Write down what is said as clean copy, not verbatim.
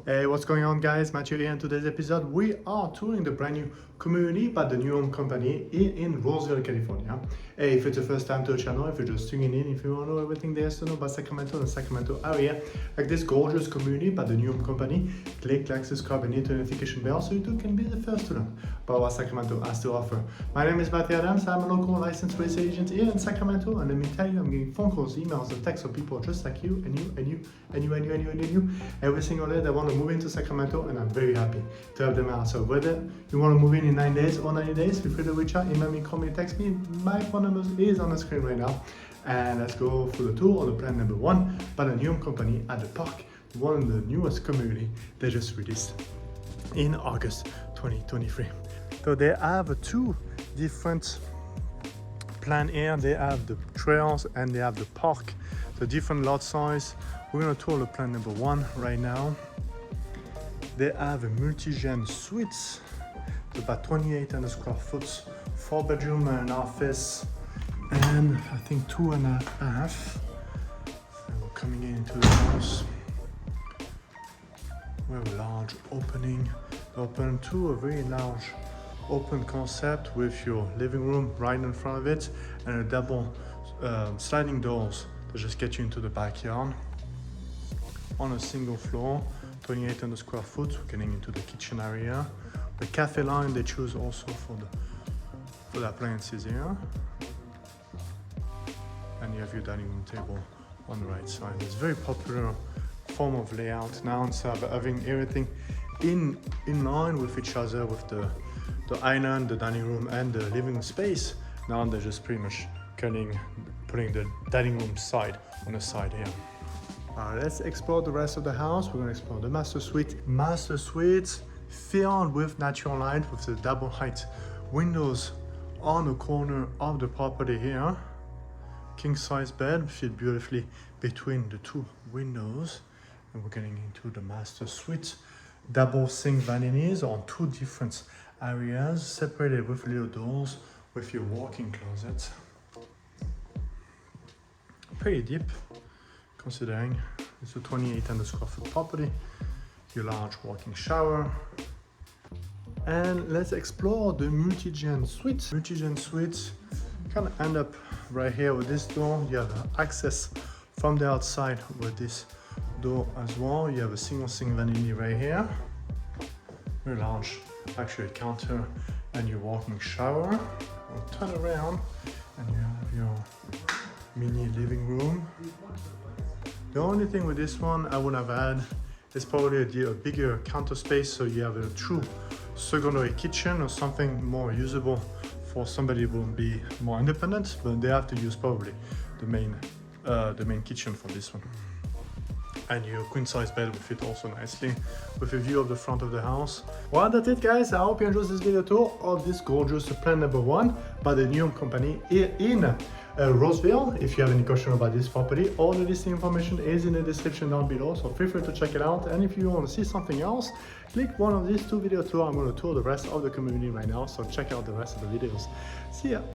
Hey, what's going on guys? Mathieu here. In today's episode, we are touring the brand new community by the new home company in Roseville, California. Hey, if it's the first time to the channel, if you're just tuning in, if you want to know everything there is to know about Sacramento and the Sacramento area, like this gorgeous community by the new home company, click like, subscribe and hit the notification bell so you too can be the first to learn about what Sacramento has to offer. My name is Mathieu Adams. I'm a local licensed real estate agent here in Sacramento, and let me tell you, I'm getting phone calls, emails, and texts from people just like you and you every single day that want to move into Sacramento, and I'm very happy to have them out. So whether you want to move in 9 days or 90 days, feel free to reach out, email me, call me, text me. My phone number is on the screen right now. And let's go through the tour on the plan number 1 by the new home company at the park, one of the newest community they just released in August 2023. So they have two different plan here. They have the trails and they have the park, the different lot size. We're going to tour the plan number 1 right now. They have a multi-gen suites. It's about 2,800 square foot, 4 bedroom and an office, and I think 2.5. And we're coming into the house. We have a large opening. Open to a very large open concept with your living room right in front of it, and a double sliding doors to just get you into the backyard. On a single floor, 2,800 square foot, getting into the kitchen area. The cafe line they choose also for the appliances here. And you have your dining room table on the right side. It's a very popular form of layout now, instead of having everything in line with each other with the island, the dining room and the living space. Now they're just pretty much putting the dining room side on the side here. Let's explore the rest of the house. We're going to explore the master suite. Master suite filled with natural light with the double height windows on the corner of the property here. King size bed fit beautifully between the two windows. And we're getting into the master suite. Double sink vanities on 2 different areas, separated with little doors with your walk-in closet. Pretty deep, considering it's a 2,800 square foot property. Your large walk-in shower. And let's explore the multi-gen suite. Multi-gen suite kind of end up right here with this door. You have access from the outside with this door as well. You have a single sink vanity right here. Very large, actually, counter and your walk-in shower. We'll turn around and you have your mini living room. The only thing with this one I would have had is probably a bigger counter space, so you have a true secondary kitchen or something more usable for somebody who will be more independent, but they have to use probably the main kitchen for this one. And your queen size bed will fit also nicely with a view of the front of the house. Well, that's it guys. I hope you enjoyed this video tour of this gorgeous plan number 1 by the new home company here in Roseville. If you have any question about this property, all the listing information is in the description down below, so feel free to check it out. And if you want to see something else, click one of these 2 video tours. I'm going to tour the rest of the community right now, so check out the rest of the videos. See ya.